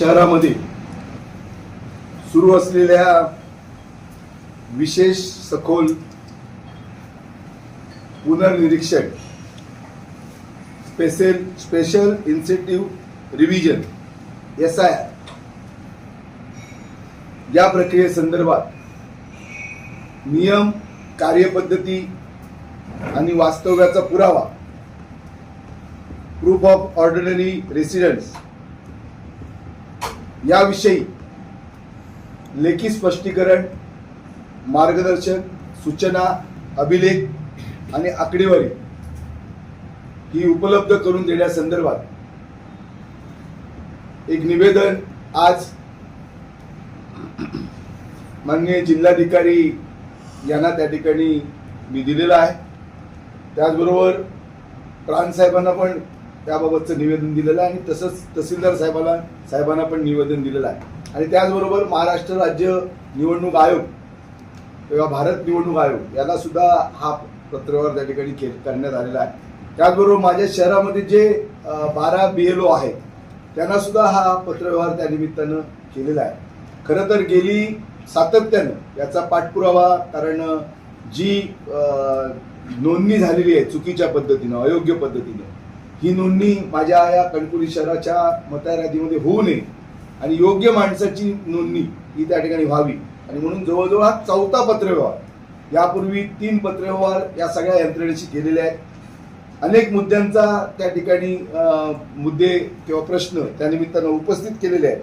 शहरामध्ये सुरू असलेल्या विशेष सखोल पुनर्निरीक्षण स्पेशल इन्सेंटिव्ह रिव्हिजन SIR या प्रक्रियेसंदर्भात नियम, कार्यपद्धती आणि वास्तव्याचा पुरावा प्रूफ ऑफ ऑर्डिनरी रेसिडेंस याविषयी लेखी स्पष्टीकरण, मार्गदर्शन, सूचना, अभिलेख आणि आकडेवारी ही उपलब्ध करून देण्यासंदर्भात एक निवेदन आज माननीय जिल्हाधिकारी यांना त्या ठिकाणी मी दिलेलं आहे. त्याचबरोबर प्रांतसाहेबांना पण त्याबाबतचं निवेदन दिलेलं आहे आणि तसंच तहसीलदार साहेबांना पण निवेदन दिलेलं आहे. आणि त्याचबरोबर महाराष्ट्र राज्य निवडणूक आयोग किंवा भारत निवडणूक आयोग याला सुद्धा हा पत्रव्यवहार त्या ठिकाणी करण्यात आलेला आहे. त्याचबरोबर माझ्या शहरामध्ये जे 12 BLO आहेत त्यांना सुद्धा हा पत्रव्यवहार त्या निमित्तानं केलेला आहे. खरं तर गेली सातत्यानं याचा पाठपुरावा, कारण जी नोंदणी झालेली आहे चुकीच्या पद्धतीनं, अयोग्य पद्धतीनं, ही नोंदणी माझ्या या कणकवली शहराच्या मतदार यादीमध्ये होऊ नये आणि योग्य माणसाची नोंदणी ही त्या ठिकाणी व्हावी. आणि म्हणून जवळजवळ हा 4था पत्रव्यवहार. यापूर्वी 3 पत्रव्यवहार या सगळ्या यंत्रणेशी केलेले आहेत. अनेक मुद्द्यांचा त्या ठिकाणी मुद्दे किंवा प्रश्न त्या निमित्तानं उपस्थित केलेले आहेत.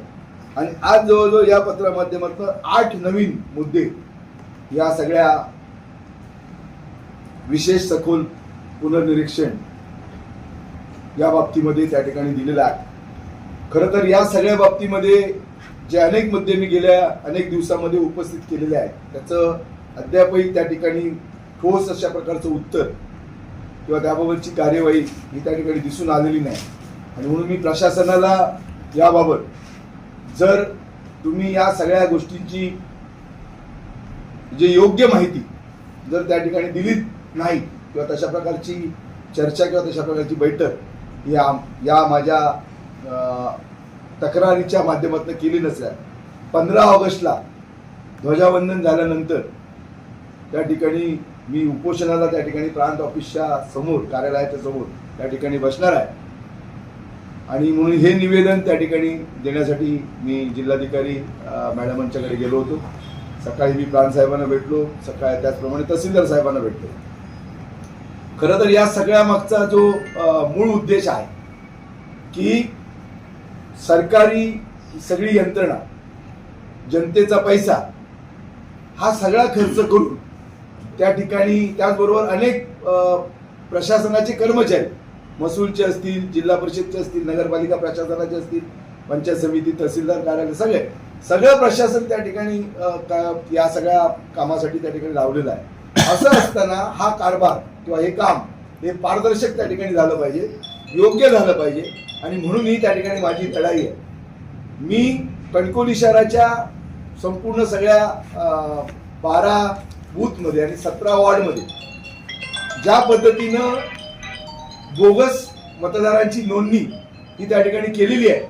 आणि आज जवळजवळ या पत्रामाध्यमातून 8 नवीन मुद्दे या सगळ्या विशेष सखोल पुनर्निरीक्षण या बाबतीमध्ये त्या ठिकाणी दिलेलं आहे. खरं तर या सगळ्या बाबतीमध्ये जे अनेक मुद्दे मी गेल्या अनेक दिवसामध्ये उपस्थित केलेले आहेत त्याचं अद्यापही त्या ठिकाणी ठोस अशा प्रकारचं उत्तर किंवा त्याबाबतची कार्यवाही ही त्या ठिकाणी दिसून आलेली नाही. आणि म्हणून मी प्रशासनाला याबाबत जर तुम्ही या सगळ्या गोष्टींची जे योग्य माहिती जर त्या ठिकाणी दिलीत नाही किंवा तशा प्रकारची चर्चा किंवा तशा प्रकारची बैठक या माझ्या तक्रारीच्या माध्यमातून केली नसल्या 15 ऑगस्टला ध्वजावंदन झाल्यानंतर त्या ठिकाणी मी उपोषणाला त्या ठिकाणी प्रांत ऑफिसच्या समोर, कार्यालयाच्या समोर त्या ठिकाणी बसणार आहे. आणि म्हणून हे निवेदन त्या ठिकाणी देण्यासाठी मी जिल्हाधिकारी मॅडमांच्याकडे गेलो होतो. सकाळी मी प्रांत साहेबांना भेटलो, सकाळी त्याचप्रमाणे तहसीलदार साहेबांना भेटलो. खरं तर या सगळ्या मागचा जो मूळ उद्देश आहे की सरकारी सगळी यंत्रणा, जनतेचा पैसा हा सगळा खर्च करून त्या ठिकाणी, त्याचबरोबर अनेक प्रशासनाचे कर्मचारी, महसूलचे असतील, जिल्हा परिषदचे असतील, नगरपालिका प्रशासनाचे असतील, पंचायत समिती, तहसीलदार कार्यालय, सगळं प्रशासन त्या ठिकाणी या सगळ्या कामासाठी त्या ठिकाणी लावलेलं आहे. असं असताना हा कारभार किंवा हे काम हे पारदर्शक त्या ठिकाणी झालं पाहिजे, योग्य झालं पाहिजे. आणि म्हणून ही त्या ठिकाणी माझी लढाई आहे. मी कणकवली शहराच्या संपूर्ण सगळ्या 12 बूथमध्ये आणि 17 वॉर्डमध्ये ज्या पद्धतीनं बोगस मतदारांची नोंदणी ही त्या ठिकाणी केलेली आहे,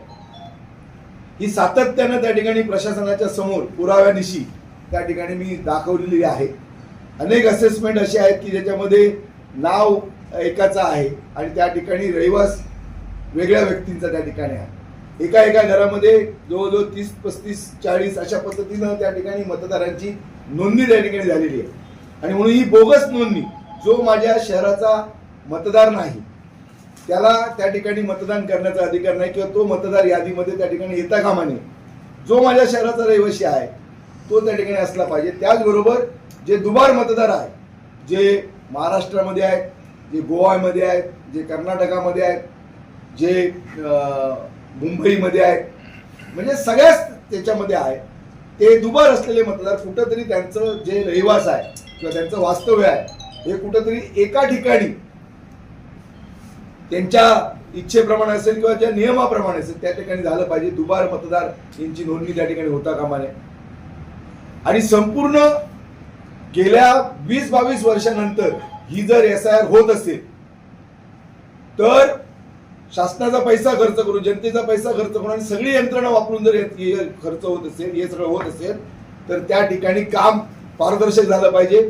ही सातत्यानं त्या ठिकाणी प्रशासनाच्या समोर पुराव्यानिशी त्या ठिकाणी मी दाखवलेली आहे. अनेक असेसमेंट असे आहेत की ज्याच्यामध्ये नाव एकाचं आहे आणि त्या ठिकाणी रहिवास वेगळ्या व्यक्तींचा त्या ठिकाणी आहे. एका घरामध्ये जवळजवळ 30, 35, 40 अशा पद्धतीनं त्या ठिकाणी मतदारांची नोंदणी त्या ठिकाणी झालेली आहे. आणि म्हणून ही बोगस नोंदणी, जो माझ्या शहराचा मतदार नाही त्याला त्या ठिकाणी मतदान करण्याचा अधिकार नाही किंवा तो मतदार यादीमध्ये त्या ठिकाणी येता कामा नये. जो माझ्या शहराचा रहिवासी आहे तो त्या ठिकाणी असला पाहिजे. त्याचबरोबर जे दुबार मतदार आहेत, जे महाराष्ट्रामध्ये आहेत, जे गोव्यामध्ये आहेत, जे कर्नाटकामध्ये आहेत, जे मुंबईमध्ये आहेत, म्हणजे सगळ्याच त्याच्यामध्ये आहे, ते दुबार असलेले मतदार कुठंतरी त्यांचं जे रहिवास आहे किंवा त्यांचं वास्तव्य आहे हे कुठंतरी एका ठिकाणी त्यांच्या इच्छेप्रमाणे असेल किंवा ज्या नियमाप्रमाणे असेल त्या ठिकाणी झालं पाहिजे. दुबार मतदार यांची नोंदणी त्या ठिकाणी होता कामा नये. आणि संपूर्ण गेल्या 20-22 वर्षानंतर ही जर SIR होत असेल तर शासनाचा पैसा खर्च करून, जनतेचा पैसा खर्च करून आणि सगळी यंत्रणा वापरून जर हे खर्च होत असेल, हे सगळं होत असेल, तर त्या ठिकाणी काम पारदर्शक झालं पाहिजे.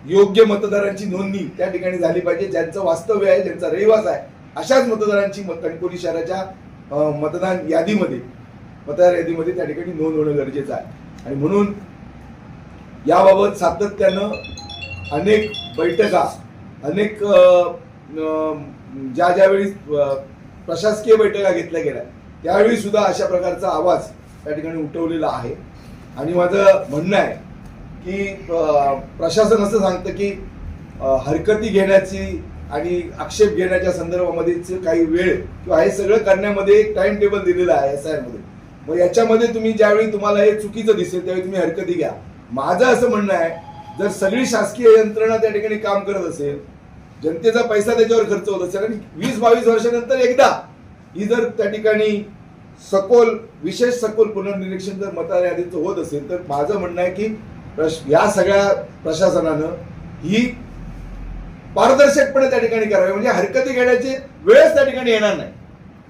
योग्य मतदारांची नोंदणी त्या ठिकाणी झाली पाहिजे. ज्यांचं वास्तव्य आहे, ज्यांचा रहिवास आहे, अशाच मतदारांची कणकवली शहराच्या मतदार यादीमध्ये त्या ठिकाणी नोंद होणं गरजेचं आहे. आणि म्हणून याबाबत सातत्यानं अनेक बैठका, अनेक ज्यावेळी प्रशासकीय बैठका घेतल्या गेल्या त्यावेळी सुद्धा अशा प्रकारचा आवाज त्या ठिकाणी उठवलेला आहे. आणि माझं म्हणणं आहे की प्रशासन असं सांगतं की हरकती घेण्याची आणि आक्षेप घेण्याच्या संदर्भामध्ये काही वेळ किंवा हे सगळं करण्यामध्ये एक टाइम टेबल दिलेलं आहे SIR मध्ये. मग याच्यामध्ये तुम्ही ज्यावेळी तुम्हाला हे चुकीचं दिसेल त्यावेळी तुम्ही हरकती घ्या. माझं असं म्हणणं आहे, जर सगळी शासकीय यंत्रणा त्या ठिकाणी काम करत असेल, जनतेचा पैसा त्याच्यावर खर्च होत असेल आणि 20-22 वर्षानंतर एकदा ही जर त्या ठिकाणी विशेष सखोल पुनर्निरीक्षण जर मतदार यादीचं होत असेल, तर माझं म्हणणं आहे की या सगळ्या प्रशासनानं ही पारदर्शकपणे त्या ठिकाणी करावी. म्हणजे हरकती घेण्याची वेळच त्या ठिकाणी येणार नाही.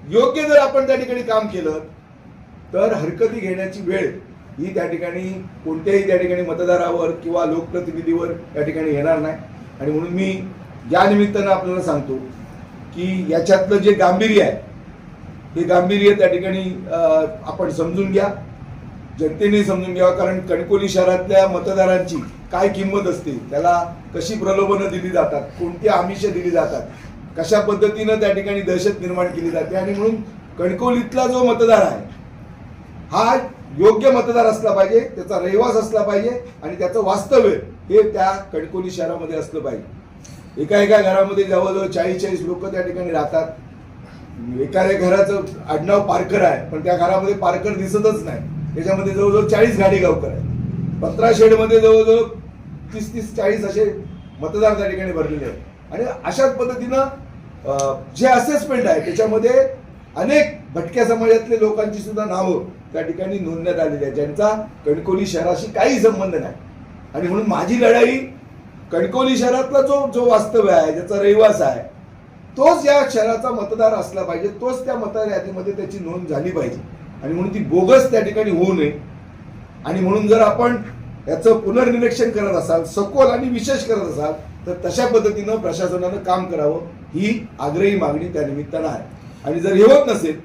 योग्य जर आपण त्या ठिकाणी काम केलं तर हरकती घेण्याची वेळ ही त्या ठिकाणी कोणत्याही त्या ठिकाणी मतदारावर किंवा लोकप्रतिनिधीवर त्या ठिकाणी येणार नाही. आणि म्हणून मी या निमित्तानं आपल्याला सांगतो की याच्यातलं जे गांभीर्य आहे हे गांभीर्य त्या ठिकाणी आपण समजून घ्या, जनतेने समजून घ्यावं. कारण कणकवली शहरातल्या मतदारांची काय किंमत असते, त्याला कशी प्रलोभनं दिली जातात, कोणती आमिषं दिली जातात, कशा पद्धतीनं त्या ठिकाणी दहशत निर्माण केली जाते. आणि म्हणून कणकवलीतला जो मतदार आहे हा योग्य मतदार असला पाहिजे, त्याचा रहिवास असला पाहिजे आणि त्याचं वास्तव्य हे त्या कणकवली शहरामध्ये असलं पाहिजे. एका घरामध्ये जवळजवळ 40-40 लोक त्या ठिकाणी राहतात. एखाद्या घराचं आडनाव पारकर आहे पण त्या घरामध्ये पारकर दिसतच नाही. त्याच्यामध्ये जवळजवळ 40 गाडेगावकर आहेत. 15 शेडमध्ये जवळजवळ 30-40 असे मतदार त्या ठिकाणी भरलेले आहेत. आणि अशाच पद्धतीनं जे असेसमेंट आहे त्याच्यामध्ये अनेक भटक्या समाजातले लोकांची सुद्धा नावं त्या ठिकाणी नोंदण्यात आलेली आहे, ज्यांचा कणकवली शहराशी काही संबंध नाही. आणि म्हणून माझी लढाई कणकवली शहरातला जो वास्तव्य आहे, ज्याचा रहिवास आहे, तोच या शहराचा मतदार असला पाहिजे, तोच त्या मतदार यादीमध्ये त्याची नोंद झाली पाहिजे. आणि म्हणून ती बोगस त्या ठिकाणी होऊ नये. आणि म्हणून जर आपण याचं पुनर्निरीक्षण करत असाल, सखोल आणि विशेष करत असाल, तर तशा पद्धतीनं प्रशासनानं काम करावं ही आग्रही मागणी त्या निमित्तानं आहे. आणि जर हे होत नसेल,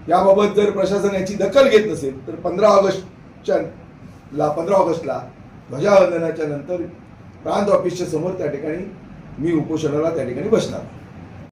याबाबत जर प्रशासन याची दखल घेत नसेल, तर 15 ऑगस्टला ध्वजावंदनाच्या नंतर प्रांत ऑफिसच्या समोर त्या ठिकाणी मी उपोषणाला त्या ठिकाणी बसणार.